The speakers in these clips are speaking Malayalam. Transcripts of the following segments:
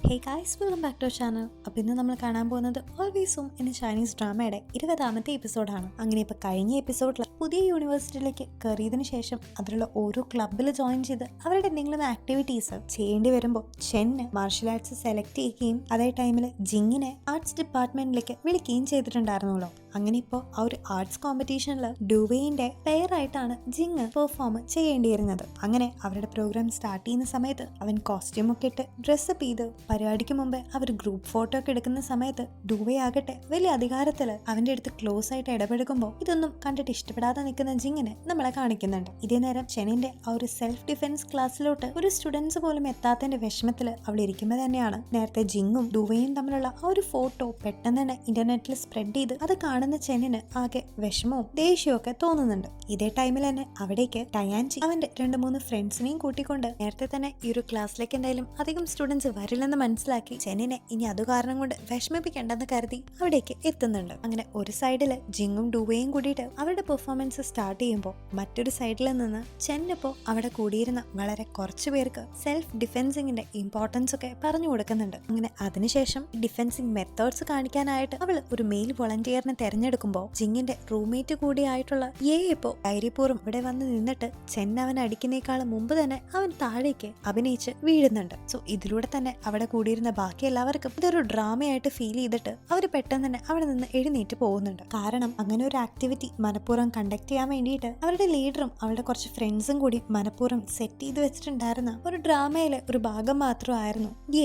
Hey guys, welcome back to channel. അപ്പോൾ ഇന്ന് നമ്മൾ കാണാൻ പോകുന്നത് ഓൾവേസ് ഹോം എന്ന ചൈനീസ് ഡ്രാമയുടെ 20ാമത്തെ എപ്പിസോഡാണ്. അങ്ങനെ ഇപ്പോൾ കഴിഞ്ഞ എപ്പിസോഡിൽ പുതിയ യൂണിവേഴ്സിറ്റിയിലേക്ക് കയറിയതിനു ശേഷം അതിലുള്ള ഓരോ ക്ലബ്ബിൽ ജോയിൻ ചെയ്ത് അവരുടെ എന്തെങ്കിലും ആക്ടിവിറ്റീസ് ചെയ്യേണ്ടി വരുമ്പോൾ ചെന്ന് മാർഷൽ ആർട്സ് സെലക്ട് ചെയ്യുകയും അതേ ടൈമിൽ ജിങ്ങിനെ ആർട്സ് ഡിപ്പാർട്ട്മെന്റിലേക്ക് വിളിക്കുകയും ചെയ്തിട്ടുണ്ടായിരുന്നല്ലോ. അങ്ങനെ ഇപ്പോൾ ആ ഒരു ആർട്സ് കോമ്പറ്റീഷനിൽ ഡുവേയിന്റെ പെയറായിട്ടാണ് ജിങ് പെർഫോം ചെയ്യേണ്ടിയിരുന്നത്. അങ്ങനെ അവരുടെ പ്രോഗ്രാം സ്റ്റാർട്ട് ചെയ്യുന്ന സമയത്ത് അവൻ കോസ്റ്റ്യൂം ഒക്കെ ഇട്ട് ഡ്രസ്സപ്പ് ചെയ്ത് പരിപാടിക്ക് മുമ്പ് അവർ ഗ്രൂപ്പ് ഫോട്ടോ ഒക്കെ എടുക്കുന്ന സമയത്ത് ഡുവേ ആകട്ടെ വലിയ അധികാരത്തില് അവന്റെ അടുത്ത് ക്ലോസ് ആയിട്ട് ഇടപെടുമ്പോൾ ഇതൊന്നും കണ്ടിട്ട് ഇഷ്ടപ്പെടാതെ നിൽക്കുന്ന ജിങ്ങിനെ നമ്മളെ കാണിക്കുന്നുണ്ട്. ഇതേ നേരം ചെന്നിന്റെ ആ ഒരു സെൽഫ് ഡിഫൻസ് ക്ലാസ്സിലോട്ട് ഒരു സ്റ്റുഡൻസ് പോലും എത്താത്തതിന്റെ വിഷമത്തിൽ അവൾ ഇരിക്കുമ്പോൾ തന്നെയാണ് നേരത്തെ ജിങ്ങും ഡുവേയും തമ്മിലുള്ള ആ ഒരു ഫോട്ടോ പെട്ടെന്ന് തന്നെ ഇന്റർനെറ്റിൽ സ്പ്രെഡ് ചെയ്ത് അത് കാണുന്ന ചെന്നിന് ആകെ വിഷമവും ദേഷ്യവും ഒക്കെ തോന്നുന്നുണ്ട്. ഇതേ ടൈമിൽ തന്നെ അവിടേക്ക് ടയാൻജി അവന്റെ 2-3 ഫ്രണ്ട്സിനെയും കൂട്ടിക്കൊണ്ട് നേരത്തെ തന്നെ ഈ ഒരു ക്ലാസ്സിലേക്ക് എന്തായാലും അധികം സ്റ്റുഡൻസ് വരില്ലെന്ന് മനസ്സിലാക്കി ചെന്നിനെ ഇനി അത് കാരണം കൊണ്ട് വിഷമിപ്പിക്കേണ്ടെന്ന് കരുതി അവിടേക്ക് എത്തുന്നുണ്ട്. അങ്ങനെ ഒരു സൈഡില് ജിങ്ങും ഡുവേയും കൂടിയിട്ട് അവരുടെ പെർഫോമൻസ് സ്റ്റാർട്ട് ചെയ്യുമ്പോൾ മറ്റൊരു സൈഡിൽ നിന്ന് ചെന്നിപ്പോ അവിടെ കൂടിയിരുന്ന വളരെ കുറച്ചു പേർക്ക് സെൽഫ് ഡിഫെൻസിങ്ങിന്റെ ഇമ്പോർട്ടൻസ് ഒക്കെ പറഞ്ഞു കൊടുക്കുന്നുണ്ട്. അങ്ങനെ അതിനുശേഷം ഡിഫെൻസിങ് മെത്തേഡ്സ് കാണിക്കാനായിട്ട് അവൾ ഒരു മെയിൽ വോളണ്ടിയറിനെ തെരഞ്ഞെടുക്കുമ്പോൾ ജിങ്ങിന്റെ റൂംമേറ്റ് കൂടിയായിട്ടുള്ള ഇപ്പോ ധൈര്യപൂർവ്വം ഇവിടെ വന്ന് നിന്നിട്ട് ചെന്ന അവൻ അടിക്കുന്നേക്കാളും മുമ്പ് തന്നെ അവൻ താഴേക്ക് അഭിനയിച്ച് വീഴുന്നുണ്ട്. സോ ഇതിലൂടെ തന്നെ അവിടെ കൂടിയിരുന്ന ബാക്കി എല്ലാവർക്കും ഇതൊരു ഡ്രാമയായിട്ട് ഫീൽ ചെയ്തിട്ട് അവർ പെട്ടെന്ന് തന്നെ അവിടെ നിന്ന് എഴുന്നേറ്റ് പോകുന്നുണ്ട്. കാരണം അങ്ങനെ ഒരു ആക്ടിവിറ്റി മനഃപൂർവ്വം കണ്ടക്ട് ചെയ്യാൻ വേണ്ടിയിട്ട് അവരുടെ ലീഡറും അവരുടെ കുറച്ച് ഫ്രണ്ട്സും കൂടി മനഃപൂർവ്വം സെറ്റ് ചെയ്ത് വെച്ചിട്ടുണ്ടായിരുന്ന ഒരു ഡ്രാമയിലെ ഒരു ഭാഗം മാത്രമായിരുന്നു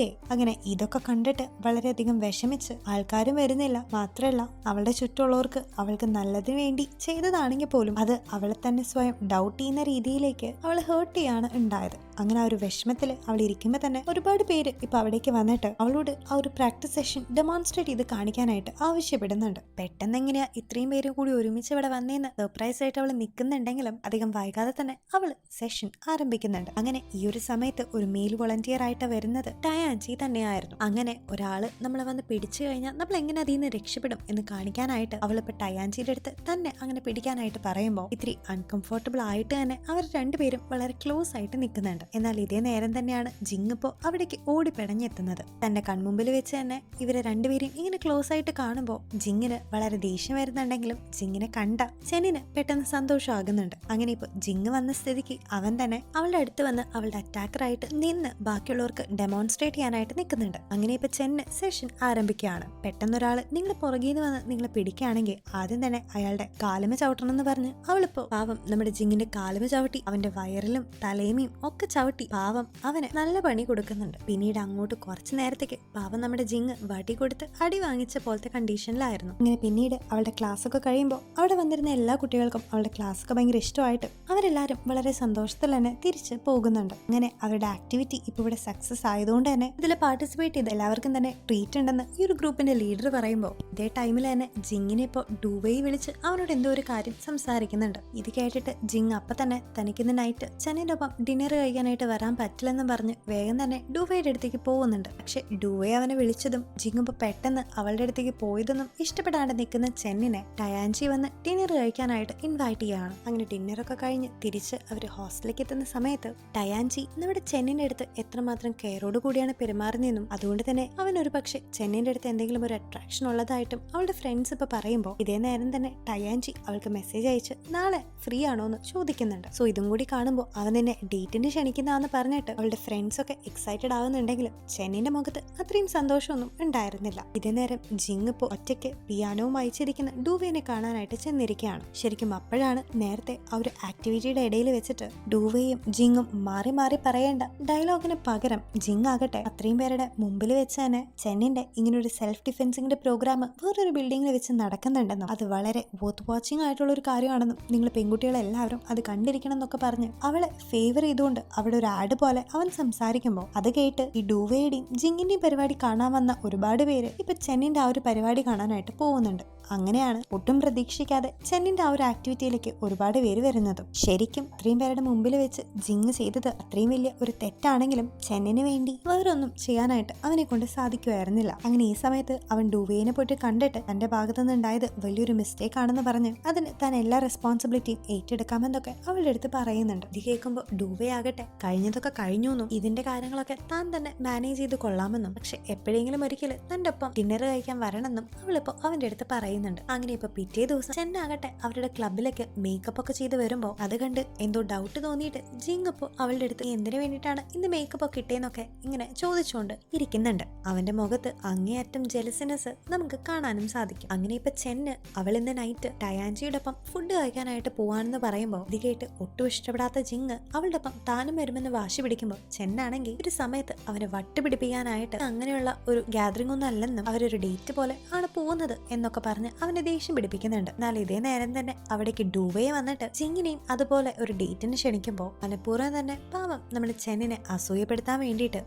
അങ്ങനെ ഇതൊക്കെ കണ്ടിട്ട് വളരെയധികം വിഷമിച്ച് ആൾക്കാരും വരുന്നില്ല. മാത്രമല്ല അവളുടെ ചുറ്റുമുള്ളവർക്ക് അവൾക്ക് നല്ലതിന് വേണ്ടി ചെയ്തതാണെങ്കിൽ പോലും അത് അവളെ തന്നെ സ്വയം ഡൗട്ട് ചെയ്യുന്ന രീതിയിലേക്ക് അവൾ ഹേർട്ട് ചെയ്യാണ് ഉണ്ടായത്. അങ്ങനെ ആ ഒരു വിഷമത്തിൽ അവൾ ഇരിക്കുമ്പോൾ തന്നെ ഒരുപാട് പേര് ഇപ്പൊ അവിടേക്ക് വന്നിട്ട് അവളോട് ആ ഒരു പ്രാക്ടീസ് സെഷൻ ഡെമോൺസ്ട്രേറ്റ് ചെയ്ത് കാണിക്കാനായിട്ട് ആവശ്യപ്പെടുന്നുണ്ട്. പെട്ടെന്ന് എങ്ങനെയാ ഇത്രയും പേരും കൂടി ഒരുമിച്ച് ഇവിടെ വന്നേന്ന് സർപ്രൈസ് ആയിട്ട് അവൾ നിൽക്കുന്നുണ്ടെങ്കിലും അധികം വൈകാതെ തന്നെ അവൾ സെഷൻ ആരംഭിക്കുന്നുണ്ട്. അങ്ങനെ ഈ ഒരു സമയത്ത് ഒരു മെയിൽ വോളണ്ടിയർ ആയിട്ട് വരുന്നത് ടയാൻജി തന്നെയായിരുന്നു. അങ്ങനെ ഒരാള് നമ്മളെ വന്ന് പിടിച്ചു കഴിഞ്ഞാൽ നമ്മൾ എങ്ങനെ അതിൽ നിന്ന് രക്ഷപ്പെടും എന്ന് കാണിക്കാനായിട്ട് അവളിപ്പോ ടയാൻജിയുടെ അടുത്ത് തന്നെ അങ്ങനെ പിടിക്കാനായിട്ട് പറയുമ്പോൾ ഇത്തിരി അൺകംഫർട്ടബിൾ ആയിട്ട് തന്നെ അവർ രണ്ടുപേരും വളരെ ക്ലോസ് ആയിട്ട് നിൽക്കുന്നുണ്ട്. എന്നാൽ ഇതേ നേരം തന്നെയാണ് ജിങ് ഇപ്പോ അവിടേക്ക് ഓടി പിടഞ്ഞെത്തുന്നത്. തന്റെ കൺമുമ്പിൽ വെച്ച് തന്നെ ഇവരെ രണ്ടുപേരും ഇങ്ങനെ ക്ലോസ് ആയിട്ട് കാണുമ്പോൾ ജിങ്ങിന് വളരെ ദേഷ്യം വരുന്നുണ്ടെങ്കിലും ജിങ്ങിനെ കണ്ട ചെന്നിന് പെട്ടെന്ന് സന്തോഷമാകുന്നുണ്ട്. അങ്ങനെ ഇപ്പൊ ജിങ് വന്ന സ്ഥിതിക്ക് അവൻ തന്നെ അവളുടെ അടുത്ത് വന്ന് അവളുടെ അറ്റാക്കറായിട്ട് നിന്ന് ബാക്കിയുള്ളവർക്ക് ഡെമോൺസ്ട്രേറ്റ് ചെയ്യാനായിട്ട് നിൽക്കുന്നുണ്ട്. അങ്ങനെ ഇപ്പൊ ചെന്ന് സെഷൻ ആരംഭിക്കുകയാണ്. പെട്ടെന്നൊരാള് നിങ്ങളെ പുറകിൽ നിന്ന് വന്ന് നിങ്ങളെ പിടിക്കുകയാണെങ്കിൽ ആദ്യം തന്നെ അയാളുടെ കാലുമ ചവിട്ടണം എന്ന് പറഞ്ഞ് അവളിപ്പോ പാവം നമ്മുടെ ജിങ്ങിന്റെ കാലുമ ചവിട്ടി അവന്റെ വയറിലും തലയുമയും ഒക്കെ ചവിട്ടി പാവം അവന് നല്ല പണി കൊടുക്കുന്നുണ്ട്. പിന്നീട് അങ്ങോട്ട് കുറച്ചു നേരത്തേക്ക് പാവം നമ്മുടെ ജിങ് വടി കൊടുത്ത് അടി വാങ്ങിച്ച പോലത്തെ കണ്ടീഷനിലായിരുന്നു. ഇങ്ങനെ പിന്നീട് അവളുടെ ക്ലാസ് ഒക്കെ കഴിയുമ്പോൾ അവിടെ വന്നിരുന്ന എല്ലാ കുട്ടികൾക്കും അവളുടെ ക്ലാസ് ഒക്കെ ഭയങ്കര ഇഷ്ടമായിട്ട് അവരെല്ലാരും വളരെ സന്തോഷത്തിൽ തന്നെ തിരിച്ച് പോകുന്നുണ്ട്. അങ്ങനെ അവരുടെ ആക്ടിവിറ്റി ഇപ്പൊ ഇവിടെ സക്സസ് ആയതുകൊണ്ട് തന്നെ ഇതിൽ പാർട്ടിസിപ്പേറ്റ് ചെയ്ത് എല്ലാവർക്കും തന്നെ ട്രീറ്റ് ഉണ്ടെന്ന് ഈ ഒരു ഗ്രൂപ്പിന്റെ ലീഡർ പറയുമ്പോൾ ഇതേ ടൈമിൽ തന്നെ ജിങ്ങിനെ ഇപ്പോൾ ഡുവേ വിളിച്ച് അവനോട് എന്തോ ഒരു കാര്യം സംസാരിക്കുന്നുണ്ട്. ഇത് കേട്ടിട്ട് ജിങ് അപ്പൊ തന്നെ തനിക്കിന്ന് നൈറ്റ് ചെന്നിന്റെ ഒപ്പം ഡിന്നർ കഴിക്കാനായിട്ട് വരാൻ പറ്റില്ലെന്ന് പറഞ്ഞ് വേഗം തന്നെ ഡുവേയുടെ അടുത്തേക്ക് പോകുന്നുണ്ട്. പക്ഷെ ഡുവേ അവനെ വിളിച്ചതും ജിങ് ഇപ്പൊ പെട്ടെന്ന് അവളുടെ അടുത്തേക്ക് പോയതൊന്നും ഇഷ്ടപ്പെടാണ്ട് നിൽക്കുന്ന ചെന്നിനെ ടയാൻജി വന്ന് ഡിന്നർ കഴിക്കാനായിട്ട് ഇൻവൈറ്റ് ചെയ്യാണ്. അങ്ങനെ ഡിന്നറൊക്കെ കഴിഞ്ഞ് തിരിച്ച് അവര് ഹോസ്റ്റലിലേക്ക് എത്തുന്ന സമയത്ത് ടയാൻജി നമ്മുടെ ചെന്നിന്റെ അടുത്ത് എത്രമാത്രം കെയറോട് കൂടിയാണ് പെരുമാറുന്നതെന്നും അതുകൊണ്ട് തന്നെ അവൻ ഒരു പക്ഷെ ചെന്നിന്റെ അടുത്ത് എന്തെങ്കിലും ഒരു അട്രാക്ഷൻ ഉള്ളതായിട്ടും അവളുടെ ഫ്രണ്ട്സ് ഇപ്പൊ പറയുമ്പോൾ ഇതേ നേരം തന്നെ ടയാൻജി അവൾക്ക് മെസ്സേജ് അയച്ച് നാളെ ഫ്രീ ആണോ എന്ന് ചോദിക്കുന്നുണ്ട്. സോ ഇതും കൂടി കാണുമ്പോൾ അവൻ നിന്നെ ഡേറ്റിന് ക്ഷണിക്കുന്നതാന്ന് പറഞ്ഞിട്ട് അവളുടെ ഫ്രണ്ട്സ് ഒക്കെ എക്സൈറ്റഡ് ആവുന്നുണ്ടെങ്കിലും ചെന്നിന്റെ മുഖത്ത് അത്രയും സന്തോഷമൊന്നും ഉണ്ടായിരുന്നില്ല. ഇതേ നേരം ജിങ് ഇപ്പോൾ ഒറ്റയ്ക്ക് പിയാനോവും വായിച്ചിരിക്കുന്ന ഡുവേനെ കാണാനായിട്ട് ചെന്നിരിക്കുകയാണ്. ശരിക്കും അപ്പോഴാണ് നേരത്തെ ആ ഒരു ആക്ടിവിറ്റിയുടെ ഇടയിൽ വെച്ചിട്ട് ഡുവേയും ജിങ്ങും മാറി മാറി പറയേണ്ട ഡയലോഗിന് പകരം ജിങ് ആകട്ടെ അത്രയും പേരുടെ മുമ്പിൽ വെച്ച് തന്നെ ചെന്നിന്റെ ഇങ്ങനെ ഒരു സെൽഫ് ഡിഫെൻസിങ്ങിന്റെ പ്രോഗ്രാം വേറൊരു ബിൽഡിങ്ങിൽ വെച്ച് നടക്കുന്നുണ്ടെന്നും അത് വളരെ വർത്ത് വാച്ചിങ് ആയിട്ടുള്ള ഒരു കാര്യമാണെന്നും നിങ്ങൾ പെൺകുട്ടികളെല്ലാവരും അത് കണ്ടിരിക്കണം എന്നൊക്കെ പറഞ്ഞ് അവളെ ഫേവർ ചെയ്തുകൊണ്ട് അവിടെ ഒരു ആഡ് പോലെ അവൻ സംസാരിക്കുമ്പോൾ അത് കേട്ട് ഈ ഡുവേയുടെയും ജിങ്ങിന്റെയും പരിപാടി കാണാൻ വന്ന ഒരുപാട് പേര് ഇപ്പൊ ചെന്നിന്റെ ആ ഒരു പരിപാടി കാണാനായിട്ട് പോകുന്നുണ്ട്. അങ്ങനെയാണ് ഒട്ടും പ്രതീക്ഷിക്കാതെ ചെന്നിന്റെ ആ ഒരു ആക്ടിവിറ്റിയിലേക്ക് ഒരുപാട് പേര് വരുന്നതും. ശരിക്കും ഇത്രയും പേരുടെ മുമ്പിൽ വെച്ച് ജിങ് ചെയ്തത് അത്രയും വലിയ ഒരു തെറ്റാണെങ്കിലും ചെന്നിന് വേണ്ടി വേറൊന്നും ചെയ്യാനായിട്ട് അവനെ കൊണ്ട് സാധിക്കുമായിരുന്നില്ല. അങ്ങനെ ഈ സമയത്ത് അവൻ ഡുവേനെ പോയിട്ട് കണ്ടിട്ട് തന്റെ ഭാഗത്തു നിന്നുണ്ടായത് വലിയൊരു മിസ്റ്റേക്ക് ആണെന്ന് പറഞ്ഞ് അതിന് താൻ എല്ലാ റെസ്പോൺസിബിലിറ്റിയും ഏറ്റെടുക്കാമെന്നൊക്കെ അവളുടെ അടുത്ത് പറയുന്നുണ്ട്. ഇത് കേൾക്കുമ്പോൾ ഡുവേ ആകട്ടെ കഴിഞ്ഞതൊക്കെ കഴിഞ്ഞു എന്നും ഇതിന്റെ കാര്യങ്ങളൊക്കെ താൻ തന്നെ മാനേജ് ചെയ്ത് കൊള്ളാമെന്നും പക്ഷെ എപ്പോഴെങ്കിലും ഒരിക്കലും തന്റെ ഒപ്പം ഡിന്നർ കഴിക്കാൻ വരണമെന്നും അവളിപ്പോ അവന്റെ അടുത്ത് പറയുന്നുണ്ട്. അങ്ങനെ ഇപ്പൊ പിറ്റേ ദിവസം ചെന്നാകട്ടെ അവരുടെ ക്ലബിലേക്ക് മേക്കപ്പ് ഒക്കെ ചെയ്ത് വരുമ്പോ അത് കണ്ട് എന്തോ ഡൗട്ട് തോന്നിയിട്ട് ജിങ് ഇപ്പോ അവളുടെ അടുത്ത് എന്തിനു വേണ്ടിയിട്ടാണ് ഇന്ന് മേക്കപ്പ് ഒക്കെ ഇട്ടേന്നൊക്കെ ഇങ്ങനെ ചോദിച്ചുകൊണ്ട് ഇരിക്കുന്നുണ്ട്. അവന്റെ മുഖത്ത് അങ്ങേയറ്റം ജെലസിനെസ് നമുക്ക് കാണാനും സാധിക്കും. അങ്ങനെ ഇപ്പൊ ചെന്ന് അവൾ ഇന്ന് നൈറ്റ് ടയാൻജിയുടെ ഒപ്പം ഫുഡ് കഴിക്കാനായിട്ട് പോവാണെന്ന് പറയുമ്പോൾ ഇത് കേട്ട് ഒട്ടും ഇഷ്ടപ്പെടാത്ത ജിങ് അവളുടെ ഒപ്പം താനും വരുമെന്ന് വാശി പിടിക്കുമ്പോൾ ചെന്നാണെങ്കിൽ ഒരു സമയത്ത് അവനെ വട്ടുപിടിപ്പിക്കാനായിട്ട് അങ്ങനെയുള്ള ഒരു ഗ്യാതറിംഗ് ഒന്നും അല്ലെന്നും അവരൊരു ഡേറ്റ് പോലെ ആണ് പോകുന്നത് എന്നൊക്കെ പറഞ്ഞ് അവനെ ദേഷ്യം പിടിപ്പിക്കുന്നുണ്ട്. എന്നാൽ ഇതേ നേരം തന്നെ അവിടേക്ക് ഡുവേ വന്നിട്ട് ജിങ്ങിനെയും അതുപോലെ ഒരു ഡേറ്റിന് ക്ഷണിക്കുമ്പോൾ മനഃപൂർവ്വം തന്നെ പാവം നമ്മുടെ ചെന്നിനെ അസൂയപ്പെടുത്താൻ വേണ്ടിയിട്ട്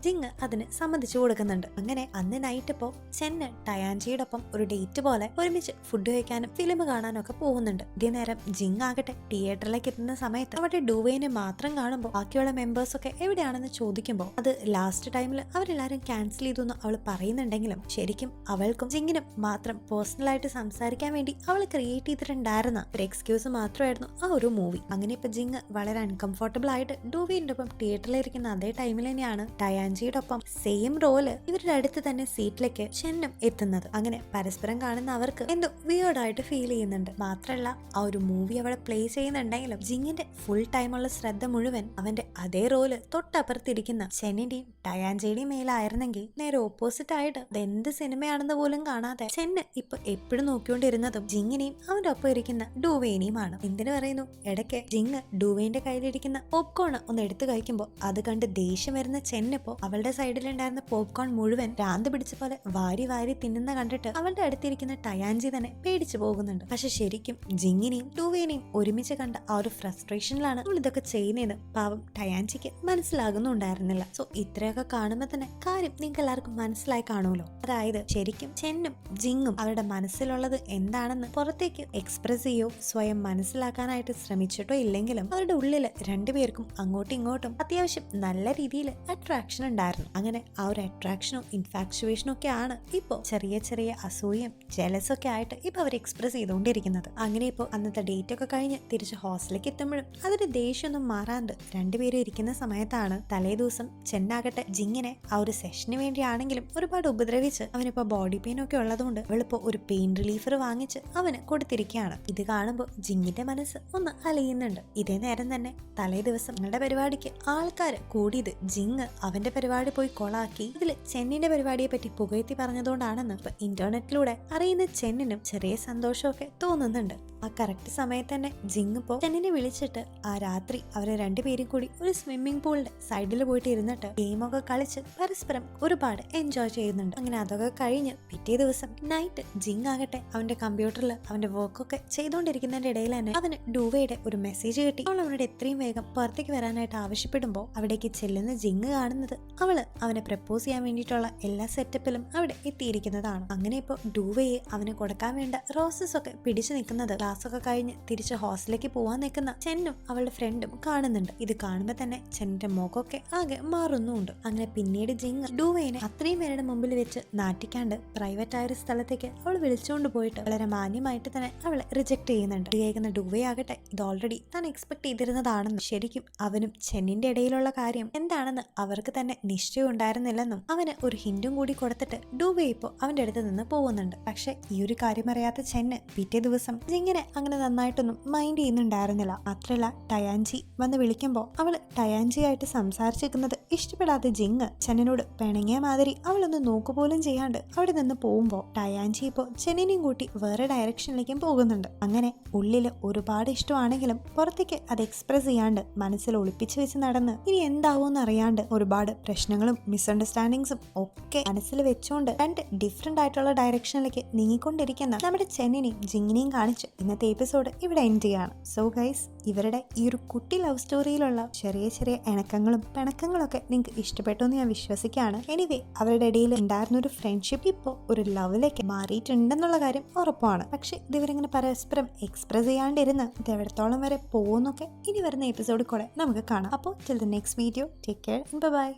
ജിങ് അതിന് സമ്മതിച്ചു കൊടുക്കുന്നുണ്ട്. അങ്ങനെ അന്ന് നൈറ്റ് ഇപ്പോ ചെന്ന് ടയാൻജിയുടെ ഒപ്പം ഒരു ഡേറ്റ് പോലെ ഒരുമിച്ച് ഫുഡ് കഴിക്കാനും ഫിലിം കാണാനും ഒക്കെ പോകുന്നുണ്ട്. ഇതേ നേരം ജിങ് ആകട്ടെ തിയേറ്ററിലേക്ക് എത്തുന്ന സമയത്ത് അവിടെ ഡുവേനെ മാത്രം കാണുമ്പോൾ ബാക്കിയുള്ള മെമ്പേഴ്സ് ഒക്കെ എവിടെയാണെന്ന് ചോദിക്കുമ്പോൾ അത് ലാസ്റ്റ് ടൈമിൽ അവരെല്ലാരും ക്യാൻസൽ ചെയ്തു എന്ന് അവൾ പറയുന്നുണ്ടെങ്കിലും ശരിക്കും അവൾക്കും ജിങ്ങിനും മാത്രം പേഴ്സണലായിട്ട് സംസാരിക്കാൻ വേണ്ടി അവൾ ക്രിയേറ്റ് ചെയ്തിട്ടുണ്ടായിരുന്ന ഒരു എക്സ്ക്യൂസ് മാത്രമായിരുന്നു ആ ഒരു മൂവി. അങ്ങനെ ഇപ്പൊ ജിങ് വളരെ അൺകംഫർട്ടബിൾ ആയിട്ട് ഡുവേന്റെ ഒപ്പം തിയേറ്ററിലിരിക്കുന്ന അതേ ടൈമിൽ തന്നെയാണ് ടയാൻജിയുടെ ഒപ്പം സെയിം റോള് ഇവരുടെ അടുത്ത് തന്നെ സീറ്റിലേക്ക് ചെന്നും എത്തുന്നത്. അങ്ങനെ പരസ്പരം കാണുന്ന അവർക്ക് എന്തോ വിയേർഡായിട്ട് ഫീൽ ചെയ്യുന്നുണ്ട്. മാത്രമല്ല ആ ഒരു മൂവി അവിടെ പ്ലേ ചെയ്യുന്നുണ്ടെങ്കിലും ജിങ്ങിന്റെ ഫുൾ ടൈമുള്ള ശ്രദ്ധ മുഴുവൻ അവന്റെ അതേ റോള് തൊട്ടപ്പുറത്തിരിക്കുന്ന ചെന്നിന്റെയും ടയാൻജിയുടെയും മേലായിരുന്നെങ്കിൽ നേരെ ഓപ്പോസിറ്റ് ആയിട്ട് അതെന്ത് സിനിമയാണെന്ന് പോലും കാണാതെ ചെന്ന് ഇപ്പൊ എപ്പോഴും നോക്കിക്കൊണ്ടിരുന്നതും ജിങ്ങിനെയും അവന്റെ ഒപ്പം ഇരിക്കുന്ന ഡുവേനെയുമാണ്. എന്തിനു പറയുന്നു ഇടയ്ക്ക് ജിങ് ഡുവേന്റെ കയ്യിലിരിക്കുന്ന പോപ്കോൺ ഒന്ന് എടുത്തു കഴിക്കുമ്പോൾ അത് കണ്ട് ദേഷ്യം വരുന്ന ചെന്നിപ്പോ അവളുടെ സൈഡിലുണ്ടായിരുന്ന പോപ്കോൺ മുഴുവൻ ഭ്രാന്ത് പിടിച്ച പോലെ വാരി വാരി തിന്നുന്ന കണ്ടിട്ട് അവളുടെ അടുത്തിരിക്കുന്ന ടയാൻജി തന്നെ പേടിച്ചു പോകുന്നുണ്ട്. പക്ഷെ ശരിക്കും ജിങ്ങിനെയും ഡുവേനെയും ഒരുമിച്ച് കണ്ട ആ ഒരു ഫ്രസ്ട്രേഷനിലാണ് അവൾ ഇതൊക്കെ ചെയ്യുന്നതെന്ന് പാവം ടയാൻജിക്ക് മനസ്സിലാകുന്നുണ്ടായിരുന്നില്ല. സോ ഇത്രയൊക്കെ കാണുമ്പോൾ തന്നെ കാര്യം നിങ്ങൾക്ക് എല്ലാവർക്കും മനസ്സിലായി കാണുമല്ലോ. അതായത് ശരിക്കും ചെന്നും ജിങ്ങും അവരുടെ മനസ്സിലുള്ളത് എന്താണെന്ന് പുറത്തേക്ക് എക്സ്പ്രസ് ചെയ്യോ സ്വയം മനസ്സിലാക്കാനായിട്ട് ശ്രമിച്ചിട്ടോ ഇല്ലെങ്കിലും അവരുടെ ഉള്ളില് രണ്ടുപേർക്കും അങ്ങോട്ടും ഇങ്ങോട്ടും അത്യാവശ്യം നല്ല രീതിയിൽ അട്രാക്ഷൻ ഉണ്ടായിരുന്നു. അങ്ങനെ ആ ഒരു അട്രാക്ഷനും ഇൻഫാക്ച്വേഷനും ഒക്കെ ആണ് ഇപ്പോ ചെറിയ ചെറിയ അസൂയം ജലസൊക്കെ ആയിട്ട് ഇപ്പൊ അവർ എക്സ്പ്രസ് ചെയ്തുകൊണ്ടിരിക്കുന്നത്. അങ്ങനെ ഇപ്പോ അന്നത്തെ ഡേറ്റ് ഒക്കെ കഴിഞ്ഞ് തിരിച്ച് ഹോസ്റ്റലിലേക്ക് എത്തുമ്പോഴും അതിന്റെ ദേഷ്യമൊന്നും മാറാണ്ട് രണ്ടുപേരും ഇരിക്കുന്ന സമയത്താണ് തലേ ദിവസം ചെന്നാകട്ടെ ജിങ്ങിനെ ആ ഒരു സെഷന് വേണ്ടിയാണെങ്കിലും ഒരുപാട് ഉപദ്രവിച്ച് അവനിപ്പോ ബോഡി പെയിൻ ഒക്കെ ഉള്ളതുകൊണ്ട് അവളിപ്പോ ഒരു പെയിൻ റിലീഫർ വാങ്ങിച്ച് അവന് കൊടുത്തിരിക്കുകയാണ്. ഇത് കാണുമ്പോൾ ജിങ്ങിന്റെ മനസ്സ് ഒന്ന് അലയുന്നുണ്ട്. ഇതേ നേരം തന്നെ തലേ ദിവസം ഞങ്ങളുടെ പരിപാടിക്ക് ആൾക്കാർ കൂടിയത് ജിങ് അവന്റെ പരിപാടി പോയി കൊളാക്കി ഇതിൽ ചെന്നിന്റെ പരിപാടിയെ പറ്റി പുകഴ്ത്തി പറഞ്ഞതുകൊണ്ടാണെന്ന് ഇപ്പൊ ഇന്റർനെറ്റിലൂടെ അറിയുന്ന ചെന്നിനും ചെറിയ സന്തോഷമൊക്കെ തോന്നുന്നുണ്ട്. ആ കറക്റ്റ് സമയത്ത് തന്നെ ജിങ് ഇപ്പോ ചെന്നിനെ വിളിച്ചിട്ട് ആ രാത്രി അവരെ രണ്ടുപേരും കൂടി ഒരു സ്വിമ്മിംഗ് പൂളിന്റെ സൈഡിൽ പോയിട്ട് ഇരുന്നിട്ട് ഗെയിമൊക്കെ കളിച്ച് പരസ്പരം ഒരുപാട് എൻജോയ് ചെയ്യുന്നുണ്ട്. അങ്ങനെ അതൊക്കെ കഴിഞ്ഞ് പിറ്റേ ദിവസം നൈറ്റ് ജിങ് ആകട്ടെ അവന്റെ കമ്പ്യൂട്ടറിൽ അവന്റെ വർക്കൊക്കെ ചെയ്തുകൊണ്ടിരിക്കുന്നതിന്റെ ഇടയിൽ തന്നെ അവന് ഡുവേയുടെ ഒരു മെസ്സേജ് കിട്ടി. അവൾ അവനോട് എത്രയും വേഗം പുറത്തേക്ക് വരാനായിട്ട് ആവശ്യപ്പെടുമ്പോൾ അവിടേക്ക് ചെല്ലുന്ന ജിങ് കാണുന്നത് അവള് അവനെ പ്രപ്പോസ് ചെയ്യാൻ വേണ്ടിയിട്ടുള്ള എല്ലാ സെറ്റപ്പിലും അവിടെ എത്തിയിരിക്കുന്നതാണ്. അങ്ങനെ ഇപ്പൊ ഡുവേയെ അവന് കൊടുക്കാൻ വേണ്ട റോസസ് ഒക്കെ പിടിച്ചു നിൽക്കുന്നത് ക്ലാസ് ഒക്കെ കഴിഞ്ഞ് തിരിച്ച് ഹോസ്റ്റലിലേക്ക് പോവാൻ നിൽക്കുന്ന ചെന്നും അവളുടെ ഫ്രണ്ടും കാണുന്നുണ്ട്. ഇത് കാണുമ്പോൾ തന്നെ ചെന്നിന്റെ മുഖമൊക്കെ ആകെ മാറുന്നുണ്ട്. അങ്ങനെ പിന്നീട് ജിങ് ഡുവേനെ അത്രയും പേരുടെ മുമ്പിൽ വെച്ച് നാട്ടിക്കാണ്ട് പ്രൈവറ്റ് ആയ ഒരു സ്ഥലത്തേക്ക് അവൾ വിളിച്ചുകൊണ്ട് പോയിട്ട് വളരെ മാന്യമായിട്ട് തന്നെ അവളെ റിജക്ട് ചെയ്യുന്നുണ്ട്. കേൾക്കുന്ന ഡുവേ ആകട്ടെ ഇത് ഓൾറെഡി താൻ എക്സ്പെക്ട് ചെയ്തിരുന്നതാണെന്നും ശരിക്കും അവനും ചെന്നിന്റെ ഇടയിലുള്ള കാര്യം എന്താണെന്ന് അവർക്ക് തന്നെ നിശ്ചയം ഉണ്ടായിരുന്നില്ലെന്നും അവന് ഒരു ഹിന്റും കൂടി കൊടുത്തിട്ട് ഡുവേ ഇപ്പോൾ അവന്റെ അടുത്ത് നിന്ന് പോകുന്നുണ്ട്. പക്ഷെ ഈ ഒരു കാര്യം അറിയാത്ത ചെന്ന് പിറ്റേ ദിവസം ജിങ്ങിനെ അങ്ങനെ നന്നായിട്ടൊന്നും മൈൻഡ് ചെയ്യുന്നുണ്ടായിരുന്നില്ല. മാത്രമല്ല ടയാൻജി വന്ന് വിളിക്കുമ്പോൾ അവള് ടയാൻജി ആയിട്ട് സംസാരിച്ചിരിക്കുന്നത് ഇഷ്ടപ്പെടാത്ത ജിങ് ചെന്നിനോട് പിണങ്ങിയ മാതിരി അവളൊന്ന് നോക്കുപോലും ചെയ്യാണ്ട് അവിടെ നിന്ന് പോകുമ്പോൾ ടയാൻജി ഇപ്പോൾ ചെന്നിനെയും കൂട്ടി വേറെ ഡയറക്ഷനിലേക്കും പോകുന്നുണ്ട്. അങ്ങനെ ഉള്ളില് ഒരുപാട് ഇഷ്ടമാണെങ്കിലും പുറത്തേക്ക് അത് എക്സ്പ്രസ് ചെയ്യാണ്ട് മനസ്സിൽ ഒളിപ്പിച്ചു വെച്ച് നടന്ന് ഇനി എന്താവോന്ന് അറിയാണ്ട് ഒരുപാട് പ്രശ്നങ്ങളും മിസ്അണ്ടർസ്റ്റാൻഡിങ്സും ഒക്കെ മനസ്സിൽ വെച്ചുകൊണ്ട് രണ്ട് ഡിഫറെന്റ് ആയിട്ടുള്ള ഡയറക്ഷനിലേക്ക് നീങ്ങിക്കൊണ്ടിരിക്കുന്ന നമ്മുടെ ചെന്നിനെയും ജിങ്ങിനെയും കാണിച്ച് ഇന്നത്തെ എപ്പിസോഡ് ഇവിടെ എൻഡ് ചെയ്യാണ്. സോ ഗൈസ്, ഇവരുടെ ഈ ഒരു കുട്ടി ലവ് സ്റ്റോറിയിലുള്ള ചെറിയ ചെറിയ ഇണക്കങ്ങളും പിണക്കങ്ങളൊക്കെ നിങ്ങൾക്ക് ഇഷ്ടപ്പെട്ടു എന്ന് ഞാൻ വിശ്വസിക്കുകയാണ്. എനിവേ, അവരുടെ ഇടയിൽ ഉണ്ടായിരുന്ന ഒരു ഫ്രണ്ട്ഷിപ്പ് ഇപ്പോൾ ഒരു ലവിലേക്ക് മാറിയിട്ടുണ്ടെന്നുള്ള കാര്യം ഉറപ്പാണ്. പക്ഷെ ഇതിവരിങ്ങനെ പരസ്പരം എക്സ്പ്രസ് ചെയ്യാണ്ടിരുന്ന് ഇത് എവിടത്തോളം വരെ പോകുന്നൊക്കെ ഇനി വരുന്ന എപ്പിസോഡിൽ കൂടെ നമുക്ക് കാണാം. അപ്പോൾ till the next video, take care, by.